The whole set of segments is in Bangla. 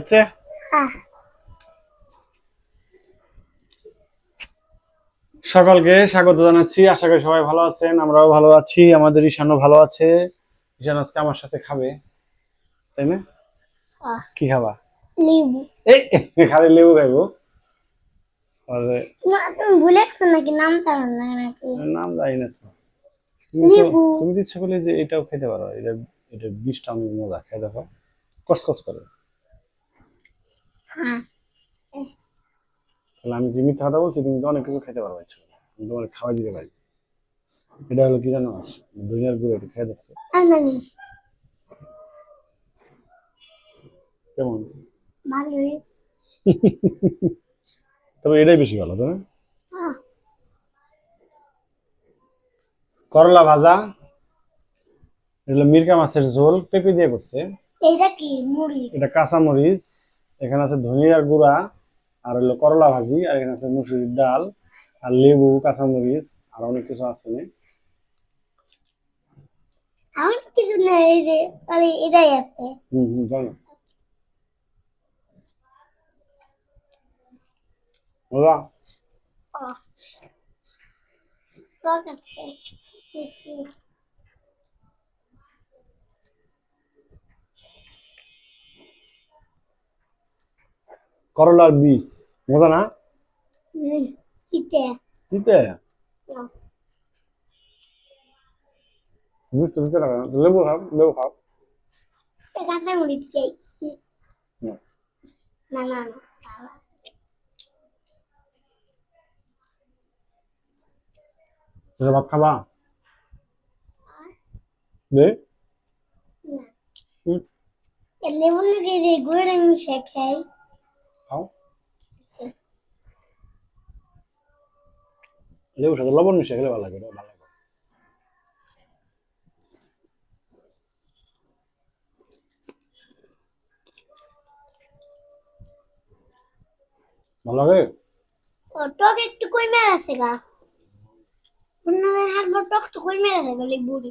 হচ্ছে হ্যাঁ সকলকে স্বাগত জানাচ্ছি। আশা করি সবাই ভালো আছেন, আমরাও ভালো আছি। আমাদের ঈশানও ভালো আছে। ঈশান আজকে আমার সাথে খাবে, তাই না? কি খাবা? লেবু। এই খালি লেবু খাইবো? তুমি ভুলে গেছো নাকি? নাম জানো না নাকি? নাম জানি না তো। লেবু। তুমি তো ইচ্ছা করলে যে এটাও খেতে পারো। এটা বিষটা আমি মজা, খেয়ে দেখো, কসকস করে। হ্যাঁ তাহলে আমি কি মিথ্যা কথা বলছি? তুমি তো অনেক কিছু খেতে পারো ইচ্ছা করলে। আমি তোমার খাওয়াই দিতে পারি। এটা হলো কি জানো? দুনিয়ার গুঁড়ো, এটা খেয়ে দেখো জানি কেমন। ভালোই। তবে এটাই বেশি ভালো, তাই না? হ্যাঁ করলা ভাজা, এটা মিরকা মাছের ঝোল পেঁপে দিয়ে করছে। এইটা কি মুড়ি? এটা কাঁচা মরিচ, এখানে আছে ধনিয়ার গুঁড়া, আর হলো করলা ভাজি, আর এখানে আছে মুসুরির ডাল, আর লেবু, কাঁচা মরিচ, আর অনেক কিছু আছে না। আমার কিছু নেই, এই যে খালি এটাই আছে। জানো মজা। টক আছে। করলার বীজ মজা না? তিতে। তিতে? বুঝতে বুঝতে লাগে না। লেবু খাও, লেবু খাও। কাঁচা মুড়ি চাই। না, না না না। সেটা ভাত খাবা? দে। হুম, লেবু নাকি যে গুড় মিশে খাই। খাও। লেবুর সাথে লবণ মিশিয়ে খেলে ভালো লাগে, এটা ভালো লাগে। ভালো লাগে। ও টক একটু কমে গেছে গা। অন্য হারবার টক তো কমে গেছে গা লেবুর।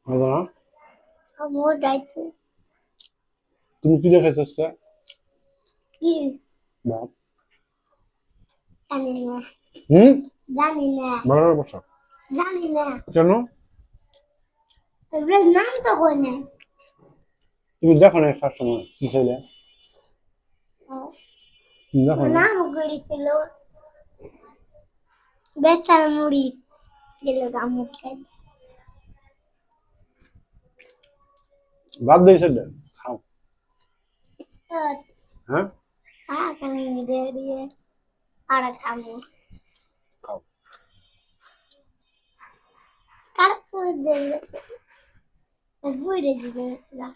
মজা না? আমার দায়িত্ব তুমি কি দিয়ে খাইছো আজকে? কি? ভাত। জানি না। হুম, জানি না। ভালো করে বসো। জানি না। কেন? এগুলোর নাম তো কই নাই। তুমি দেখো না খাওয়ার সময় কি খাইলে? তুমি দেখো না? নাম করেছিল বেচার মুড়ি গেল গামুক খাই। বাদ দিয়ে সেটা খাও। হ্যাঁ, আমি দিয়ে দিয়ে আর খাবো। খাও। কার করে দেবে বুঝে দিবে না।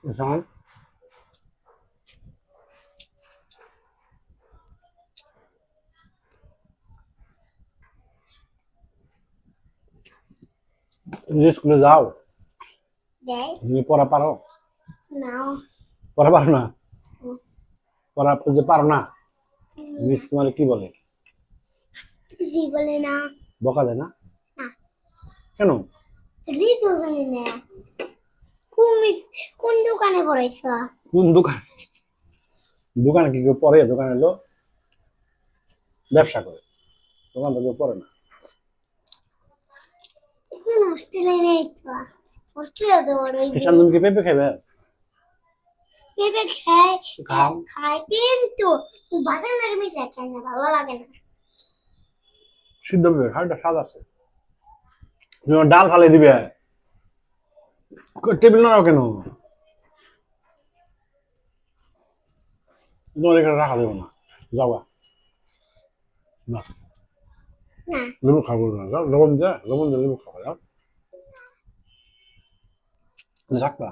ঈশান, তুমি যে স্কুলে যাও, দেয় তুমি পড়া পারো? নাও। পড়া পারো না? পড়া যে পারো না, মিস তোমার কি বলে? কি বলে না? বকা দেয় না? না কেন? তুমি তো জানি না। কোন দোকানে পড়াইছ? কোন দোকান? দোকানে কি কেউ পড়ে? দোকানে এলো ব্যবসা করে, দোকান তো কেউ পড়ে না। হোস্টেলে নেই তো। হোস্টেলে তো ঈশান, তুমি কি পেঁপে খাবে? পেঁপে খাই। খাও। খাই কিন্তু বাদাম লাগে মিশে খাই না, ভালো লাগে না। সিদ্ধ পেঁপে খাও, এটা স্বাদ আছে। তুমি আমার ডাল ফালাই দিবে, টেবিল নাড়াও কেন? তোমার এখানে রাখা দেবো না, যাওয়া না। না লেবু খাবো না, যাও। লবণ দিয়ে, লবণ দিয়ে লেবু খাবো, যাও। রাখবা।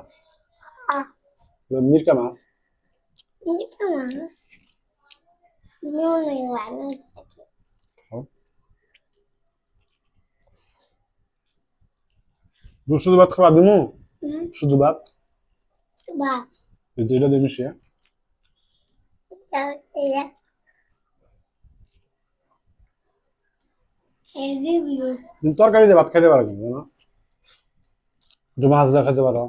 মিরকা মাছ। এই মাছ নুন লাগে শুধু ভাত খাওয়া দিমু হুম শুধু ভাত বা এই যে এটা দিয়ে মিশিয়ে এটা এই রিভিউ তুমি তরকারি দিয়ে ভাত খাইতে পারো কিন্তু না একটু মাছ দিয়ে খাইতে পারো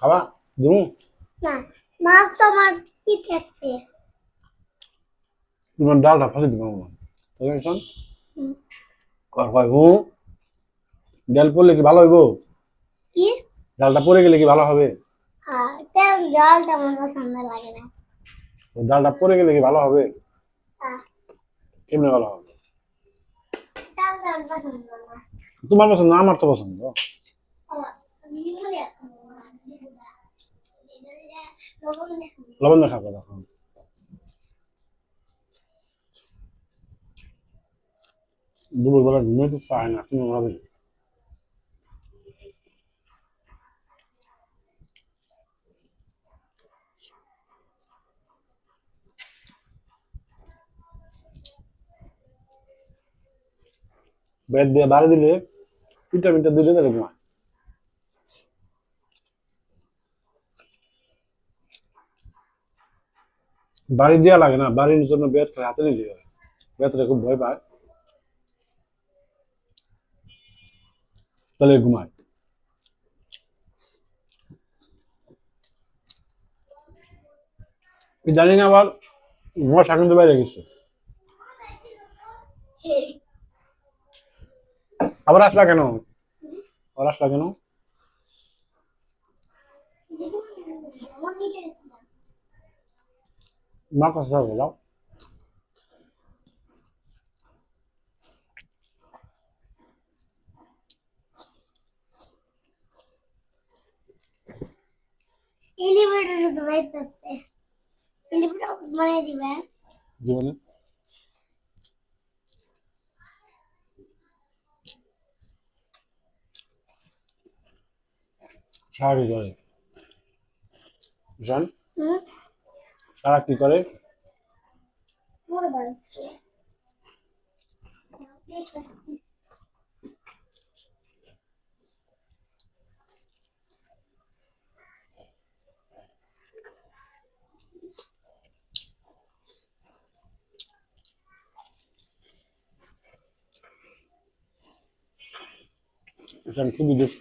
খাবা দিমু না মাছ তো আমার কি থাকবে তোমার ডালটা ফালি দিবো আমার তাহলে শোন হুম। কয় কয় হু ডাল পড়লে কি ভালো হইব কি ডালটা পড়ে গেলে কি ভালো হবে হ্যাঁ তেল জলটা আমার পছন্দ লাগে না ওই ডালটা পড়ে গেলে কি ভালো হবে হ্যাঁ কেমনে ভালো হবে তেলটা আমার পছন্দ না তোমার পছন্দ আমার তো পছন্দ লবণ দেখা কথা এখন দুপুরবেলা ঘুমাইতে চায় না কোনো ভাবে বেড দিয়ে বাড়ি দিলে ভিটামিনটা দিলে তাহলে ঘুমায় বাড়ি দেওয়া লাগে না বাড়ির জন্য বেড হাতে নিলে হয় বেডটা খুব ভয় পায় তাহলে ঘুমায় জানি না আবার মশা কিন্তু বাইরে গেছে আবার আসলা কেন আবার আসলা কেন মা কাছে যাবো যাও এলিভেটর শুধু বাইর করতে এলিভেটর বানিয়ে দিবে জীবনে সারা কি করে জান হুম সারা কি করে মোর বানছে জান খুবই দুষ্ট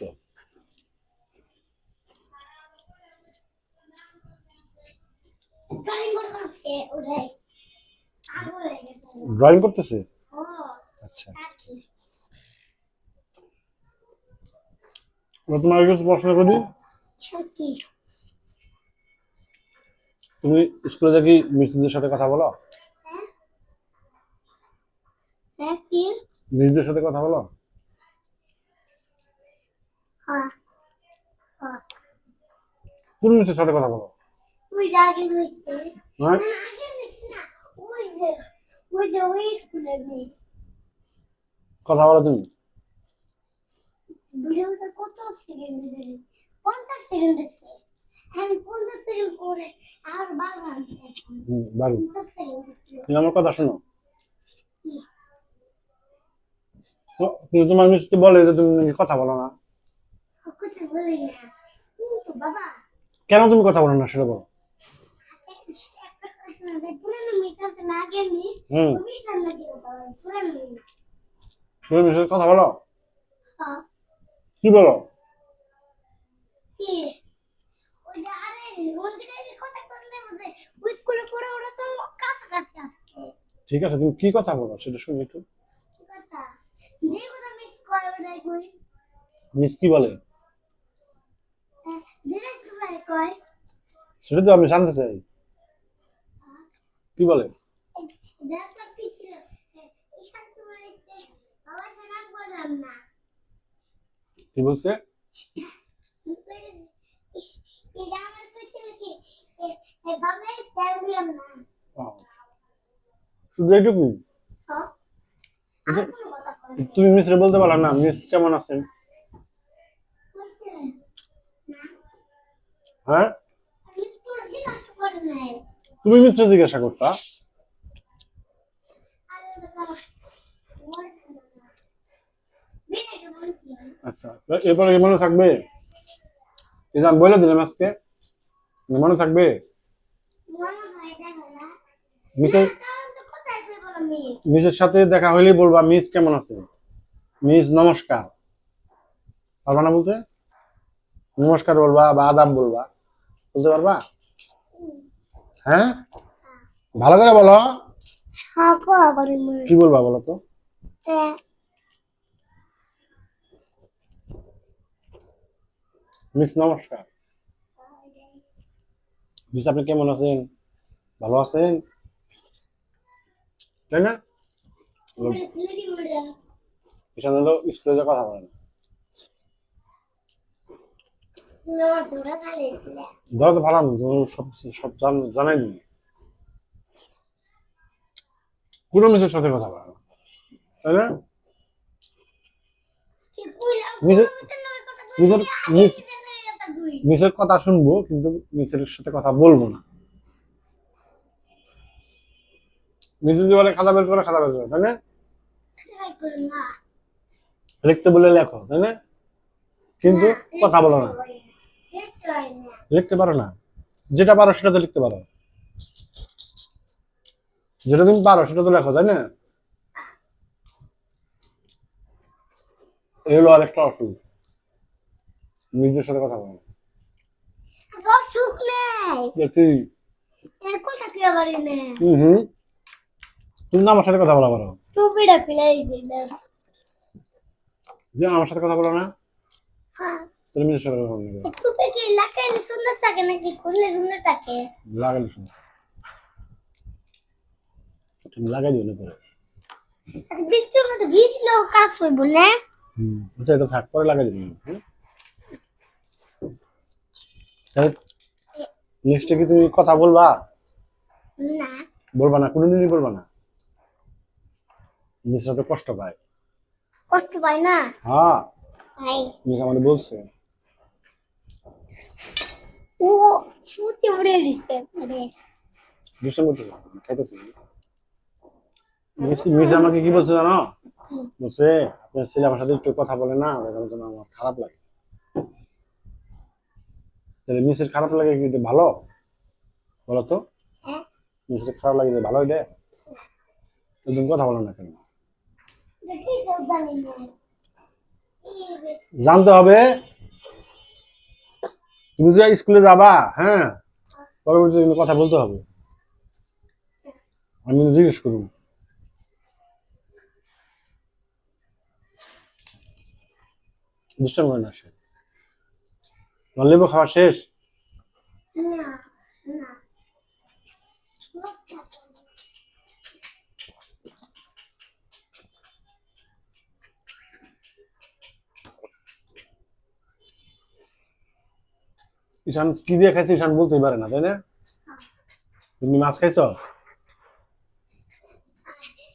ড্রয়িং করছে ওটাই আগুন হয়ে গেছে ড্রয়িং করতেছে ও আচ্ছা কাকি এবার তোমার কিছু প্রশ্ন করি সত্যি তুমি স্কুলে দেখি মিসদের সাথে কথা বলো হ্যাঁ হ্যাঁ কি মিসদের সাথে কথা বলো হ্যাঁ হ্যাঁ কোন মিসের সাথে কথা বলো ওই জায়গায় মিশতে হ্যাঁ না আগে মিশতে না ওই স্কুলের মিস কথা বলো তুমি ভিডিওটা কত সেকেন্ড ধরে 50 সেকেন্ড আছে আমি 50 সেকেন্ড পরে আর বাগান বাড়ি 50 সেকেন্ড তুমি আমার কথা শোনো কিন্তু তোমার মিসকে বলে যে তুমি নাকি কথা বলো না কথা বলি না কিন্তু বাবা কেন তুমি কথা বলো না সেটা বলো পুরানো মিস আছে না আগে মিস হুম ওই মিস না কি পুরানো মিস তুমি মিসের কথা বলো হ্যাঁ কি বলো কি ওই যে আরে ওই জায়গায় কথা করলে বুঝে ওই স্কুলে পড়ে ওরা তো কাছাকাছি আসছে ঠিক আছে তুমি কি কথা বলো সেটা শুনি একটু কি কথা যে কথা মিস করে ওটাই কই মিস কি বলে যেটা সবাই কয় সেটা তো আমি জানতে চাই কি বলে দেখা ছিল এই শান্ত মানে বাবা জানা বললাম না কি বলছে এটা আমার কইছিল কি বাবা তাই বললাম না ও, শুধু এইটুকু হ্যাঁ আর কোনো কথা কয় না তুমি মিসরে বলতে পারো না মিস কেমন আছেন কইছে না হ্যাঁ আমি তোর জিজ্ঞাসা করে নাই তুমি মিসরে জিজ্ঞাসা করতা আচ্ছা এরপরে কি মনে থাকবে? এই যে আমি বলে দিলাম আজকে, মনে থাকবে? মনে হয় দেখো না মিসের তখন তো কোথায় কই বলো মিস মিসের সাথে দেখা হইলেই বলবা মিস কেমন আছে, মিস নমস্কার, পারবা না বলতে? নমস্কার বলবা বা আদাব বলবা, বলতে পারবা? হ্যাঁ ভালো করে বলো। হ্যাঁ কো বলি মিস কি বলবা বলো তো? মিস নমস্কার। মিস আপনি কেমন আছেন, ভালো আছেন, তাই না? ঈশান হলো স্কুলে যে কথা বলে না, ধরো তো ভালো না, তুমি সব সব জানাই দিন, কোনো মিসের সাথে কথা বলে না, তাই না? মিসের মিসের মিস মিসের কথা শুনবো কিন্তু মিসের সাথে কথা বলবো না। মিসের যদি বলে খাতা বের করে খাতা বের করে, তাই না? লিখতে বলে লেখো, তাই না? কিন্তু কথা বলো না, লিখতে পারো না, যেটা পারো সেটা তো লিখতে পারো, যেটা তুমি পারো সেটা তো লেখো, তাই না? এই হলো আরেকটা অসুখ, নিজের সাথে কথা বলো না। সুখ নেই দেখি কোথা কি আবার নেই হুম তুমি না আমার সাথে কথা বলা পারো, টুপিটা ফেলাই দিলাম যে আমার সাথে কথা বলো না, হ্যাঁ তুমি নিজের সাথে কথা বলো না, টুপি কি লাগাইলে সুন্দর থাকে নাকি খুললে সুন্দর থাকে লাগালে শুনো, তুমি লাগাই দিও না পরে। আচ্ছা বৃষ্টির মধ্যে ভিজলেও কাজ হইব না আচ্ছা এটা থাক, পরে লাগাই দিবি, তাহলে নেক্সটে কি তুমি কথা বলবা? না বলবা না, কোনোদিনই বলবা না, মিস তো কষ্ট পায়। কষ্ট পাই না হ্যাঁ ভাই মিস আমাদের বলছে, ও ফুটে উড়ে দিতে পারে দুষ্টামি করতে খাইতেছি। মিস আমাকে কি বলছে জানো? বলছে আপনার ছেলে আমার সাথে একটু কথা বলে না, এরকম যেন আমার খারাপ লাগে। তাহলে মিসের খারাপ লাগে কি এটা ভালো বলো তো? হ্যাঁ মিসের খারাপ লাগে যে ভালো এটা? তুমি কথা বলো না কেন? দেখি তো জানি না জানতে হবে, তুমি যে স্কুলে যাবা, হ্যাঁ পরবর্তীতে কিন্তু কথা বলতে হবে, আমি কিন্তু জিজ্ঞেস করবো। দুষ্টামি করে না সে, তোমার লেবু খাওয়া শেষ? না না ঈশান কি দিয়ে খাইছে ঈশান বলতেই পারে না, তাই না? তুমি মাছ খাইছো?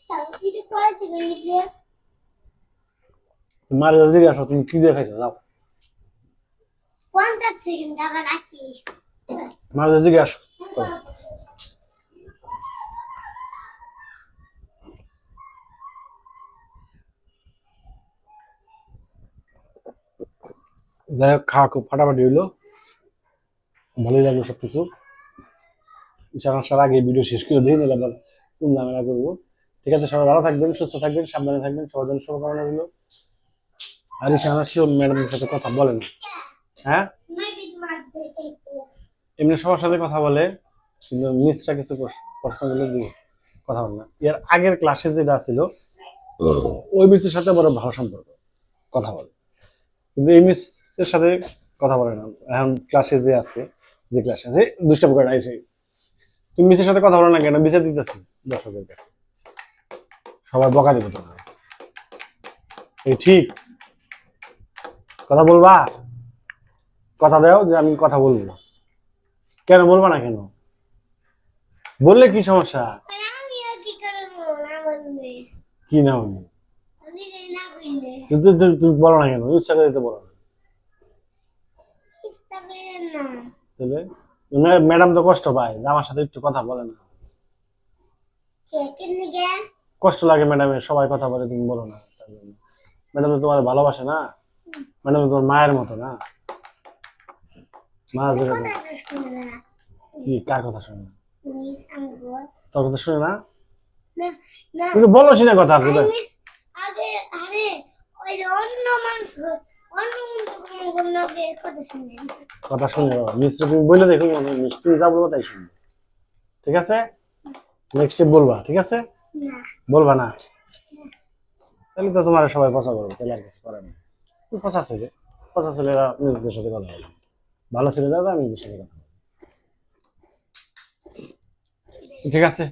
তাও কি করেছে গণিতে তুমি মারে জিজ্ঞেস আসো তুমি কি দিয়ে খাইছো, যাও 50 সেকেন্ড আবার রাখি মারে জিজ্ঞেস আসো। যাই হোক খাওয়া খুব ফাটাফাটি হইলো, ভালোই লাগলো সবকিছু। ঈশান আসার আগে ভিডিও শেষ করে দিয়ে নিলাম, কোন ঝামেলা করবো। ঠিক আছে সবাই ভালো থাকবেন, সুস্থ থাকবেন, সাবধানে থাকবেন, সবার জন্য শুভকামনা রইল। আর ঈশান আসিও ম্যাডামের সাথে কথা বলেন, হ্যাঁ এমনি সবার সাথে কথা বলে কিন্তু মিসরা কিছু প্রশ্ন করলে যে কথা বলে না। এর আগের ক্লাসে যেটা ছিল ওই মিসের সাথে বড় ভালো সম্পর্ক, কথা বলে, কিন্তু এই মিসের সাথে কথা বলে না। এখন ক্লাসে যে আছে, যে ক্লাসে আছে দুষ্টামি করে আইছে, তুমি মিসের সাথে কথা বলো না কেন? বিচার দিতেছি দর্শকের কাছে, সবাই বকা দিবে তোমার, এই ঠিক কথা বলবা, কথা দাও যে আমি কথা বলবো, কেন বলবা না কেন? বললে কি সমস্যা? আমি কি করব না বললে কি না বলবো? আমি না কইলে তুমি বলো না কেন? ইচ্ছা করে দিতে বলো না, ইচ্ছা করে না তাহলে ম্যাডাম তো কষ্ট পায় যে আমার সাথে একটু কথা বলে না, কে কেন গে কষ্ট লাগে ম্যাডামের, সবাই কথা বলে তুমি বলো না, ম্যাডাম তো তোমার ভালোবাসে না, মানে তোর মায়ের মতো না, মা যেরকম। কথা শুনে না কি কার কথা শুনে না? মিস আমগো তোর কথা শুনে না? না না তুই তো বলোস না কথা তুই তো। মিস আগে আরে ওই যে অন্য মানুষ অন্য মানুষকে কথা শুনে না। কথা শুনে বাবা, মিস্টার তুমি বলে দেখো, মিস তুমি যা বলবো তাই শুনবো, ঠিক আছে? নেক্সট বলবা, ঠিক আছে? না বলবা না? তাহলে তো তোমার সবাই পছন্দ করবে, তাহলে আর কিছু করার নেই। তুমি পচা ছেলে, পচা ছেলেরা নিজেদের সাথে কথা বলে, ভালো ছেলে দাদা নিজেদের সাথে কথা বলে, ঠিক আছে?